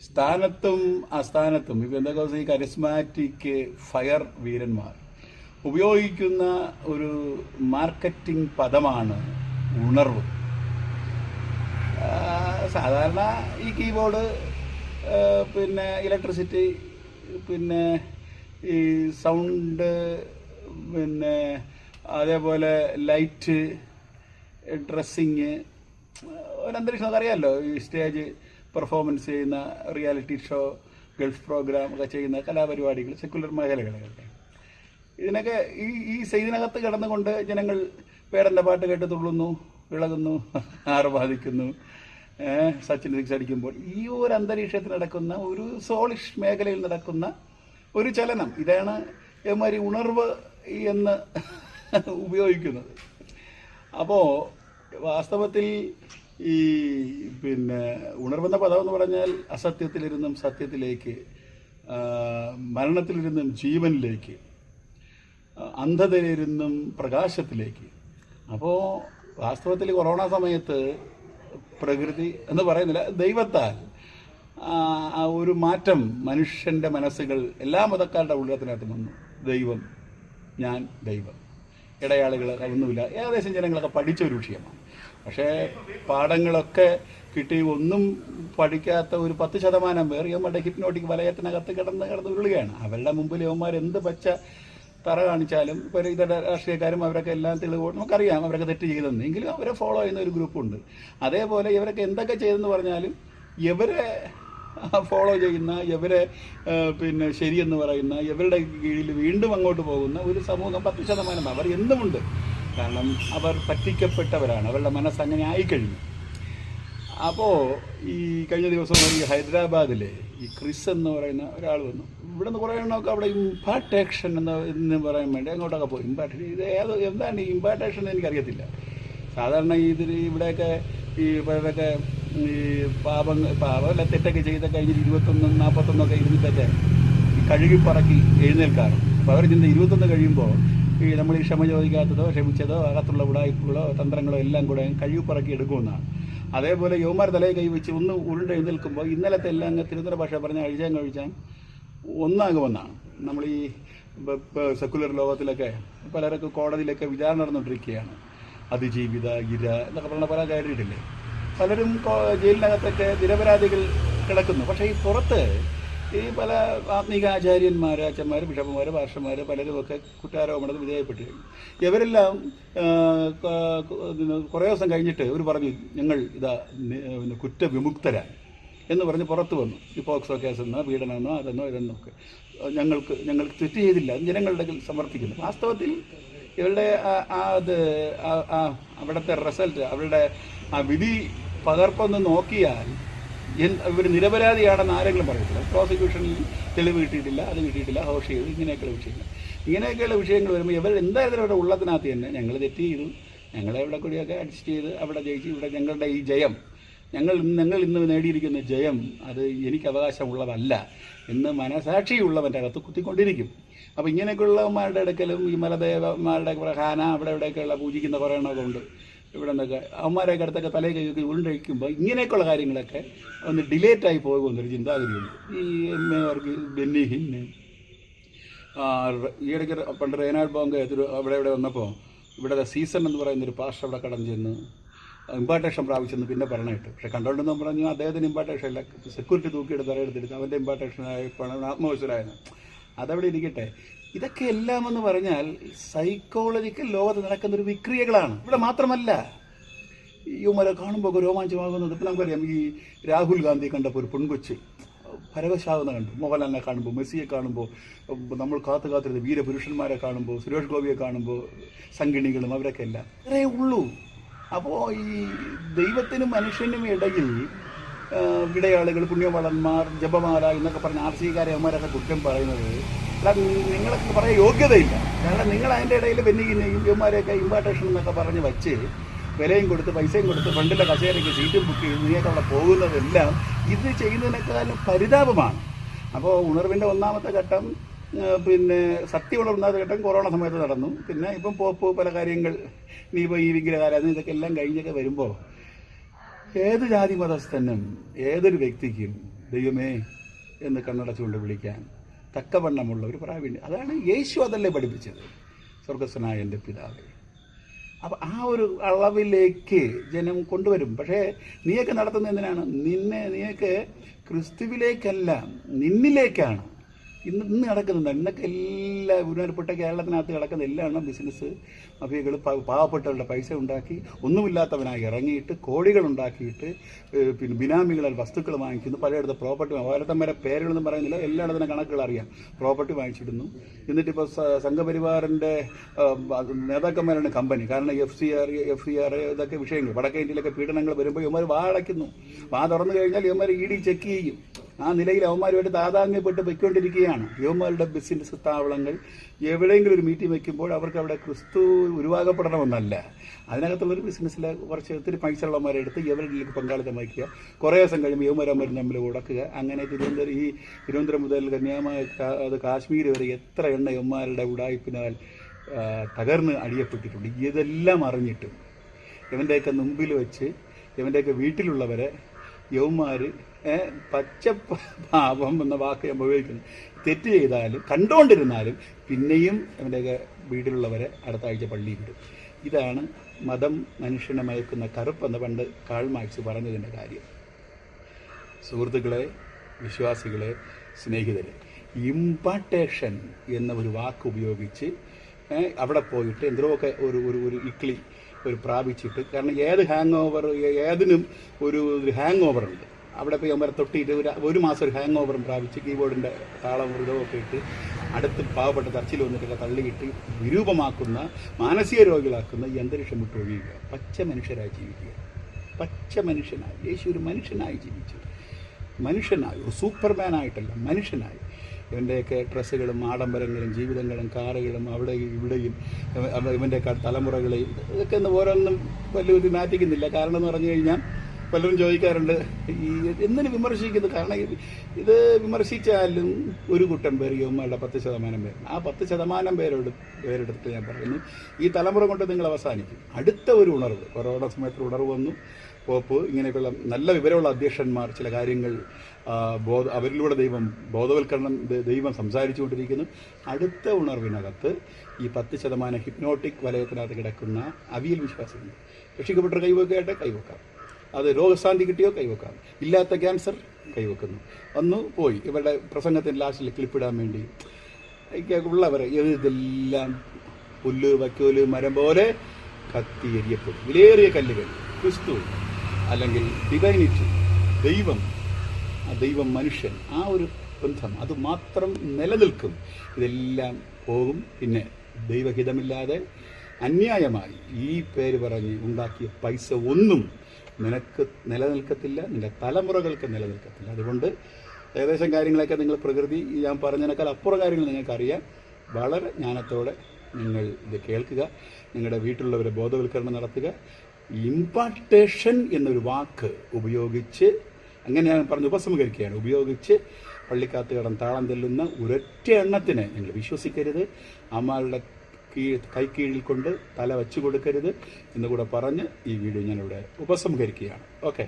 സ്ഥാനത്തും അസ്ഥാനത്തും ഇപ്പം എന്തൊക്കെ ഈ കരിസ്മാറ്റിക് ഫയർ വീരന്മാർ ഉപയോഗിക്കുന്ന ഒരു മാർക്കറ്റിംഗ് പദമാണ് ഉണർവ്. സാധാരണ ഈ കീബോർഡ്, പിന്നെ ഇലക്ട്രിസിറ്റി, പിന്നെ ഈ സൗണ്ട്, പിന്നെ അതേപോലെ ലൈറ്റ്, ഡ്രസ്സിങ്, ഒരന്തരീക്ഷം അറിയാമല്ലോ. ഈ സ്റ്റേജ് പെർഫോമൻസ് ചെയ്യുന്ന റിയാലിറ്റി ഷോ, ഗൾഫ് പ്രോഗ്രാം ഒക്കെ ചെയ്യുന്ന കലാപരിപാടികൾ, സെക്കുലർ മേഖലകളൊക്കെ, ഇതിനൊക്കെ ഇതിനകത്ത് കിടന്നുകൊണ്ട് ജനങ്ങൾ പേരൻ്റെ പാട്ട് കേട്ട് തുള്ളുന്നു, ഇളകുന്നു, ആർഭാദിക്കുന്നു, സച്ചിൻ സിക്സ് അടിക്കുമ്പോൾ. ഈ ഒരു അന്തരീക്ഷത്തിൽ നടക്കുന്ന ഒരു സോളിഷ് മേഖലയിൽ നടക്കുന്ന ഒരു ചലനം, ഇതാണ് ഇവന്മാരി ഉണർവ് എന്ന് ഉപയോഗിക്കുന്നത്. അപ്പോൾ വാസ്തവത്തിൽ ഈ പിന്നെ ഉണർവെന്ന പദം എന്ന് പറഞ്ഞാൽ അസത്യത്തിലിരുന്നും സത്യത്തിലേക്ക്, മരണത്തിലിരുന്നും ജീവനിലേക്ക്, അന്ധതയിലിരുന്നും പ്രകാശത്തിലേക്ക്. അപ്പോൾ വാസ്തവത്തിൽ കൊറോണ സമയത്ത് പ്രകൃതി എന്ന് പറയുന്നില്ല, ദൈവത്താൽ ഒരു മാറ്റം മനുഷ്യൻ്റെ മനസ്സുകൾ എല്ലാ മതക്കാരുടെ ഉള്ളത്തിനകത്ത് വന്നു. ദൈവം, ഞാൻ, ദൈവം, ഇടയാളുകൾ ഒന്നുമില്ല. ഏകദേശം ജനങ്ങളൊക്കെ പഠിച്ച ഒരു വിഷയമാണ്. പക്ഷേ പാഠങ്ങളൊക്കെ കിട്ടി ഒന്നും പഠിക്കാത്ത ഒരു 10% പേർ ഇവന്മാരുടെ ഹിപ്നോട്ടിക് വലയത്തിനകത്ത് കിടന്ന് ഉരുളുകയാണ്. അവരുടെ മുമ്പിൽ ഇവന്മാർ എന്ത് പച്ച തറ കാണിച്ചാലും ഇപ്പോൾ ഇതര രാഷ്ട്രീയക്കാരും അവരൊക്കെ എല്ലാം തെളിവ് നമുക്കറിയാം അവരൊക്കെ തെറ്റ് ചെയ്തെന്ന്. എങ്കിലും അവരെ ഫോളോ ചെയ്യുന്ന ഒരു ഗ്രൂപ്പുണ്ട്. അതേപോലെ ഇവരൊക്കെ എന്തൊക്കെ ചെയ്തെന്ന് പറഞ്ഞാലും ഇവരെ ഫോളോ ചെയ്യുന്ന, ഇവരെ പിന്നെ ശരിയെന്ന് പറയുന്ന, ഇവരുടെ കീഴിൽ വീണ്ടും അങ്ങോട്ട് പോകുന്ന ഒരു സമൂഹം 10% അവർ എന്നുമുണ്ട്. കാരണം അവർ പറ്റിക്കപ്പെട്ടവരാണ്, അവരുടെ മനസ്സ് അങ്ങനെ ആയിക്കഴിഞ്ഞു. അപ്പോൾ ഈ കഴിഞ്ഞ ദിവസം ഈ ഹൈദരാബാദിലെ ഈ ക്രിസ് എന്ന് പറയുന്ന ഒരാൾ വന്നു. ഇവിടെ നിന്ന് കുറേ എണ്ണമൊക്കെ അവിടെ ഇമ്പാർട്ടേഷൻ എന്ന് പറയാൻ വേണ്ടി അങ്ങോട്ടൊക്കെ പോയി. ഇത് എന്താണ് ഈ ഇമ്പാർട്ടേഷൻ എന്ന് എനിക്കറിയത്തില്ല. സാധാരണ ഇവിടെയൊക്കെ ഈ പലരൊക്കെ ഈ പാപമല്ല തെറ്റൊക്കെ ചെയ്ത് കഴിഞ്ഞിട്ട് 21, 41 ഇരുന്നിട്ടൊക്കെ ഈ കഴുകിപ്പറക്കി എഴുന്നേൽക്കാറുണ്ട്. അപ്പോൾ അവർ ചിന്ത 21 കഴിയുമ്പോൾ ഈ നമ്മൾ ഈ ക്ഷമ ചോദിക്കാത്തതോ ക്ഷമിച്ചതോ അകത്തുള്ള ഉടായ്പകളോ തന്ത്രങ്ങളോ എല്ലാം കൂടെ കഴുകിപ്പറക്കി എടുക്കുമെന്നാണ്. അതേപോലെ യൗമാർ തലയിൽ കൈവച്ച് ഒന്ന് ഉരുണ്ട് എഴുന്നേൽക്കുമ്പോൾ ഇന്നലത്തെ എല്ലാം തിരുവനന്തപുര ഭാഷ പറഞ്ഞ കഴിച്ചാൽ ഒന്നാകുമെന്നാണ്. നമ്മൾ ഈ സെക്കുലർ ലോകത്തിലൊക്കെ പലരൊക്കെ കോടതിയിലൊക്കെ വിചാരണ നടന്നുകൊണ്ടിരിക്കുകയാണ്. അതിജീവിത, ഇര എന്നൊക്കെ പറഞ്ഞ പല കാര്യമില്ലേ. പലരും ജയിലിനകത്തൊക്കെ നിരപരാധികൾ കിടക്കുന്നു. പക്ഷേ ഈ പുറത്ത് ഈ പല ആത്മീക ആചാര്യന്മാർ, അച്ഛന്മാർ, ബിഷപ്പുമാർ, പാസ്റ്റർമാർ പലരുമൊക്കെ കുറ്റാരോപണത്തിന് വിധേയപ്പെട്ടു കഴിഞ്ഞു. ഇവരെല്ലാം കുറേ ദിവസം കഴിഞ്ഞിട്ട് ഇവർ പറഞ്ഞു ഞങ്ങൾ കുറ്റവിമുക്തരായി എന്ന് പറഞ്ഞ് പുറത്തു വന്നു. ഈ പോക്സോ കേസെന്നോ പീഡനമെന്നോ അതെന്നോ ഇതെന്നൊക്കെ ഞങ്ങൾക്ക് തെറ്റ് ചെയ്തില്ല ജനങ്ങളുടെ സമർത്ഥിക്കുന്നു. വാസ്തവത്തിൽ ഇവരുടെ അവിടുത്തെ റിസൾട്ട്, അവരുടെ ആ വിധി പകർപ്പൊന്ന് നോക്കിയാൽ ഇവർ നിരപരാധിയാണെന്ന് ആരെങ്കിലും പറയത്തില്ല. പ്രോസിക്യൂഷനിൽ തെളിവ് കിട്ടിയിട്ടില്ല, അത് കിട്ടിയിട്ടില്ല, ഹോഷ് ചെയ്തു, ഇങ്ങനെയൊക്കെയുള്ള വിഷയങ്ങൾ വരുമ്പോൾ ഇവർ എന്തായാലും അവരുടെ ഉള്ളത്തിനകത്ത് തന്നെ ഞങ്ങൾ തെറ്റ് ചെയ്തു, ഞങ്ങളെ ഇവിടെ കൂടിയൊക്കെ അഡ്ജസ്റ്റ് ചെയ്ത് അവിടെ ജയിച്ചു, ഇവിടെ ഞങ്ങളുടെ ഈ ജയം, ഞങ്ങൾ ഇന്ന് നേടിയിരിക്കുന്ന ജയം അത് എനിക്ക് അവകാശമുള്ളതല്ല എന്ന് മനസാക്ഷിയുള്ളവൻ്റെ അകത്ത് കുത്തിക്കൊണ്ടിരിക്കും. അപ്പോൾ ഇങ്ങനെയൊക്കെയുള്ളവന്മാരുടെ ഇടയ്ക്കലും ഈ മലദേവന്മാരുടെ ഹാന അവിടെ ഇവിടെയൊക്കെയുള്ള പൂജിക്കുന്ന കുറേ എണ്ണമൊക്കെ ഉണ്ട്. ഇവിടെ നിന്നൊക്കെ അവന്മാരൊക്കെ അടുത്തൊക്കെ തലയിൽ കൈയൊക്കെ ഉരുണ്ടഴിക്കുമ്പോൾ ഇങ്ങനെയൊക്കെയുള്ള കാര്യങ്ങളൊക്കെ ഒന്ന് ഡിലേറ്റായി പോകുമെന്നൊരു ചിന്താഗതിയുണ്ട്. ഈ ബെന്നി ഹിന്ന് ഈയിടയ്ക്ക് പണ്ട് റേനാഡ് ബോങ്ക് അവിടെ വന്നപ്പോൾ ഇവിടെ സീസൺ എന്ന് പറയുന്നൊരു പാസ്റ്റർ അവിടെ കടന്നു ചെന്ന് ഇമ്പാർട്ടേഷൻ പ്രാപിച്ചെന്ന് പിന്നെ പറഞ്ഞിട്ട്. പക്ഷെ കണ്ടുകൊണ്ടെന്ന് പറഞ്ഞു അദ്ദേഹത്തിന് ഇമ്പാർട്ടേഷൻ ഇല്ല, സെക്യൂരിറ്റി തൂക്കിയെടുത്ത് തറയെടുത്തിട്ട് അവൻ്റെ ഇമ്പാർട്ടേഷനായപ്പോഴാണ് ആത്മവിശ്വരായത്. അതവിടെ ഇരിക്കട്ടെ. ഇതൊക്കെ എല്ലാം എന്ന് പറഞ്ഞാൽ സൈക്കോളജിക്കൽ ലോകത്ത് നടക്കുന്നൊരു വിക്രിയകളാണ്. ഇവിടെ മാത്രമല്ല, യുവമരെ കാണുമ്പോൾ രോമാഞ്ചമാകുന്നത് ഇപ്പം നമുക്കറിയാം. ഈ രാഹുൽ ഗാന്ധി കണ്ടപ്പോൾ ഒരു പെൺകൊച്ച് പരവശാകുന്ന കണ്ടു. മോഹൻലാലിനെ കാണുമ്പോൾ, മെസ്സിയെ കാണുമ്പോൾ, നമ്മൾ കാത്തിരുന്ന വീരപുരുഷന്മാരെ കാണുമ്പോൾ, സുരേഷ് ഗോപിയെ കാണുമ്പോൾ, സംഗിണികളും അവരൊക്കെ എല്ലാം ഇത്രയേ ഉള്ളൂ. അപ്പോൾ ഈ ദൈവത്തിനും മനുഷ്യനും ഇടയിൽ ഇടയാളുകൾ, പുണ്യവളന്മാർ, ജപമാല എന്നൊക്കെ പറഞ്ഞ ആർസികാരെ അവന്മാരൊക്കെ കുറ്റം പറയുന്നത് നിങ്ങളൊക്കെ പറയാൻ യോഗ്യതയില്ല. കാരണം നിങ്ങൾ അതിൻ്റെ ഇടയിൽ ബെന്നിനെയും യുവമാരെയൊക്കെ ഇമ്പാർട്ടേഷൻ എന്നൊക്കെ പറഞ്ഞ് വച്ച് വിലയും കൊടുത്ത് പൈസയും കൊടുത്ത് ഫണ്ടിലെ കസേരയ്ക്ക് സീറ്റും ബുക്ക് ചെയ്ത് നിങ്ങൾക്ക് അവിടെ പോകുന്നതെല്ലാം ഇത് ചെയ്യുന്നതിനേക്കാളും പരിതാപമാണ്. അപ്പോൾ ഉണർവിൻ്റെ ഒന്നാമത്തെ ഘട്ടം, പിന്നെ സത്യം ഉണർന്നാമത്തെ ഘട്ടം കൊറോണ സമയത്ത് നടന്നു. പിന്നെ ഇപ്പം പോപ്പ് പല കാര്യങ്ങൾ, ഇനിയിപ്പോൾ ഈ വിഗ്രഹാരാധന ഇതൊക്കെ എല്ലാം കഴിഞ്ഞൊക്കെ വരുമ്പോൾ ഏത് ജാതി മതസ്ഥനും ഏതൊരു വ്യക്തിക്കും ദൈവമേ എന്ന് കണ്ണടച്ചുകൊണ്ട് വിളിക്കാൻ തക്കവണ്ണമുള്ള ഒരു പ്രാവീണ്യം. അതാണ് യേശു അതല്ലേ പഠിപ്പിച്ചത്, സ്വർഗസ്ഥനായ എൻ്റെ പിതാവേ. അപ്പം ആ ഒരു അളവിലേക്ക് ജനം കൊണ്ടുവരും. പക്ഷേ നീയൊക്കെ നടത്തുന്നത് എന്തിനാണ്? നീയൊക്കെ ക്രിസ്തുവിലേക്കല്ല, നിന്നിലേക്കാണ് ഇന്ന് നടക്കുന്നുണ്ട്. ഇന്നൊക്കെ എല്ലാ ഉരുവാരപ്പെട്ട കേരളത്തിനകത്ത് കിടക്കുന്ന എല്ലാം ബിസിനസ് മഫിയകൾ പാവപ്പെട്ടവരുടെ പൈസ ഉണ്ടാക്കി ഒന്നുമില്ലാത്തവനായി ഇറങ്ങിയിട്ട് കോടികൾ ഉണ്ടാക്കിയിട്ട് പിന്നെ ബിനാമികളാൽ വസ്തുക്കൾ വാങ്ങിക്കുന്നു, പലയിടത്ത് പ്രോപ്പർട്ടി, ഓരോരുത്തന്മാരെ പേരുകളൊന്നും പറയുന്നില്ല, എല്ലായിടത്തും കണക്കുകൾ അറിയാം, പ്രോപ്പർട്ടി വാങ്ങിച്ചിടുന്നു. എന്നിട്ടിപ്പോൾ സംഘപരിവാറിൻ്റെ നേതാക്കന്മാരാണ് കമ്പനി. കാരണം FCR ഇതൊക്കെ വിഷയങ്ങൾ, വടക്കേ ഇന്ത്യയിലൊക്കെ പീഡനങ്ങൾ വരുമ്പോൾ ഇവന്മാർ വാടയ്ക്കുന്നു. തുറന്നു കഴിഞ്ഞാൽ ഇവന്മാർ ED ചെക്ക് ചെയ്യും. ആ നിലയിൽ അവന്മാരുമായിട്ട് താതാത്മ്യപ്പെട്ട് പൊയ്ക്കൊണ്ടിരിക്കുകയാണ്. യുവമാരുടെ ബിസിനസ് സ്ഥാപനങ്ങൾ എവിടെയെങ്കിലും ഒരു മീറ്റിംഗ് വയ്ക്കുമ്പോൾ അവർക്ക് അവിടെ ക്രിസ്തു ഉരുവാകപ്പെടണമെന്നല്ല, അതിനകത്തുള്ളൊരു ബിസിനസ്സിൽ കുറച്ച് ഒത്തിരി പൈസ ഉള്ളവന്മാരെ എടുത്ത് ഇവരിലേക്ക് പങ്കാളിത്തം വയ്ക്കുക. കുറേ ദിവസം കഴിയുമ്പോൾ യുവമാരന്മാരും തമ്മിൽ ഉടക്കുക. അങ്ങനെ തിരുവനന്തപുരം മുതൽ കന്യാകുമാരി കാശ്മീർ വരെ എത്ര എണ്ണ യുവമാരുടെ ഉടായ്പിനാൽ തകർന്ന് അടിയപ്പെട്ടിട്ടുണ്ട്. ഇതെല്ലാം അറിഞ്ഞിട്ടും ഇവൻ്റെയൊക്കെ മുമ്പിൽ വെച്ച് ഇവൻ്റെയൊക്കെ വീട്ടിലുള്ളവരെ യൗമാർ പച്ച പാപം എന്ന വാക്ക് ഞാൻ ഉപയോഗിക്കുന്നു, തെറ്റ് ചെയ്താലും കണ്ടുകൊണ്ടിരുന്നാലും പിന്നെയും അവൻ്റെയൊക്കെ വീട്ടിലുള്ളവരെ അടുത്ത ആഴ്ച പള്ളിയിൽ വിടും. ഇതാണ് മതം മനുഷ്യനെ മയക്കുന്ന കറുപ്പെന്ന് പണ്ട് കാൾ മാർക്സ് പറഞ്ഞതിൻ്റെ കാര്യം. സുഹൃത്തുക്കളെ, വിശ്വാസികളെ, സ്നേഹിതരെ, ഇമ്പാർട്ടേഷൻ എന്ന ഒരു വാക്ക് ഉപയോഗിച്ച് അവിടെ പോയിട്ട് എന്തൊക്കെ ഒരു ഇക്ലി പ്രാപിച്ചിട്ട്, കാരണം ഏതിനും ഒരു ഹാങ് ഓവർ ഉണ്ട്. അവിടെ പോയി അവരെ തൊട്ടിയിട്ട് ഒരു മാസം ഒരു ഹാങ് ഓവറും പ്രാപിച്ച് കീബോർഡിൻ്റെ താളം മൃതമൊക്കെ ഇട്ട് അടുത്ത് പാവപ്പെട്ട ചർച്ചിൽ വന്നിട്ടൊക്കെ തള്ളിയിട്ട് വിരൂപമാക്കുന്ന, മാനസിക രോഗികളാക്കുന്ന ഈ അന്തരീക്ഷം വിട്ടൊഴിയുക. പച്ച മനുഷ്യരായി ജീവിക്കുക. പച്ച മനുഷ്യനായി യേശു ഒരു മനുഷ്യനായി ജീവിച്ചു. മനുഷ്യനായി, ഒരു സൂപ്പർമാനായിട്ടല്ല, മനുഷ്യനായി. ഇവൻ്റെയൊക്കെ ഡ്രസ്സുകളും ആഡംബരങ്ങളും ജീവിതങ്ങളും കാറുകളും അവിടെയും ഇവിടെയും ഇവൻ്റെയൊക്കെ തലമുറകളെയും ഇതൊക്കെ ഓരോന്നും വലിയ മാറ്റിക്കുന്നില്ല. കാരണം എന്ന് പറഞ്ഞു കഴിഞ്ഞാൽ പലരും ചോദിക്കാറുണ്ട് ഈ എന്തിനു വിമർശിക്കുന്നത്. കാരണം ഇത് വിമർശിച്ചാലും ഒരു കൂട്ടം പേര് യുവമാരുടെ 10% പേര്, ആ 10% പേരെടുത്ത് ഞാൻ പറയുന്നു, ഈ തലമുറ കൊണ്ട് നിങ്ങൾ അവസാനിക്കും. അടുത്ത ഒരു ഉണർവ്, കൊറോണ സമയത്ത് ഉണർവ് വന്നു. പോപ്പ് ഇങ്ങനെയൊക്കെയുള്ള നല്ല വിവരമുള്ള അധ്യക്ഷന്മാർ ചില കാര്യങ്ങൾ അവരിലൂടെ ദൈവം സംസാരിച്ചു കൊണ്ടിരിക്കുന്നു. അടുത്ത ഉണർവിനകത്ത് ഈ 10% ഹിപ്നോട്ടിക് വലയത്തിനകത്ത് കിടക്കുന്ന അവിയൽ വിശ്വാസികൾ രക്ഷിക്കപ്പെട്ട കൈവെക്കാട്ടെ കൈവെക്കാം, അത് രോഗശാന്തി കിട്ടിയോ കൈവെക്കാം, ഇല്ലാത്ത ക്യാൻസർ കൈവെക്കുന്നു, വന്നു പോയി. ഇവരുടെ പ്രസംഗത്തിന് ലാസ്റ്റിൽ ക്ലിപ്പിടാൻ വേണ്ടി ഉള്ളവർ ഇതെല്ലാം പുല്ല് വൈക്കോല് മരം പോലെ കത്തി എരിയപ്പെടും. വിലയേറിയ കല്ലുകൾ ക്രിസ്തു അല്ലെങ്കിൽ ഡിവൈനിറ്റി, ദൈവം മനുഷ്യൻ, ആ ഒരു ബന്ധം അത് മാത്രം നിലനിൽക്കും. ഇതെല്ലാം പോകും. പിന്നെ ദൈവഹിതമില്ലാതെ അന്യായമായി ഈ പേര് പറഞ്ഞ് ഉണ്ടാക്കിയ പൈസ ഒന്നും നിനക്ക് നിലനിൽക്കത്തില്ല, നിന്റെ തലമുറകൾക്ക് നിലനിൽക്കത്തില്ല. അതുകൊണ്ട് ഏകദേശം കാര്യങ്ങളൊക്കെ നിങ്ങൾ പ്രകൃതി ഞാൻ പറഞ്ഞതിനേക്കാൾ അപ്പുറം കാര്യങ്ങൾ നിങ്ങൾക്കറിയാം. വളരെ ജ്ഞാനത്തോടെ നിങ്ങൾ ഇത് കേൾക്കുക, നിങ്ങളുടെ വീട്ടിലുള്ളവരെ ബോധവൽക്കരണം നടത്തുക. ഇമ്പാർട്ടേഷൻ എന്നൊരു വാക്ക് ഉപയോഗിച്ച്, അങ്ങനെ ഞാൻ പറഞ്ഞ് ഉപസംഹരിക്കുകയാണ്, ഉപയോഗിച്ച് പള്ളിക്കകത്ത് കിടന്ന് താളം തെല്ലുന്ന ഒരൊറ്റ എണ്ണത്തിനെ നിങ്ങൾ വിശ്വസിക്കരുത്. അമ്മയുടെ കൈക്കീഴിൽ കൊണ്ട് തല വച്ചു കൊടുക്കരുത് എന്നുകൂടെ പറഞ്ഞ് ഈ വീഡിയോ ഞാനിവിടെ ഉപസംഹരിക്കുകയാണ്. ഓക്കെ.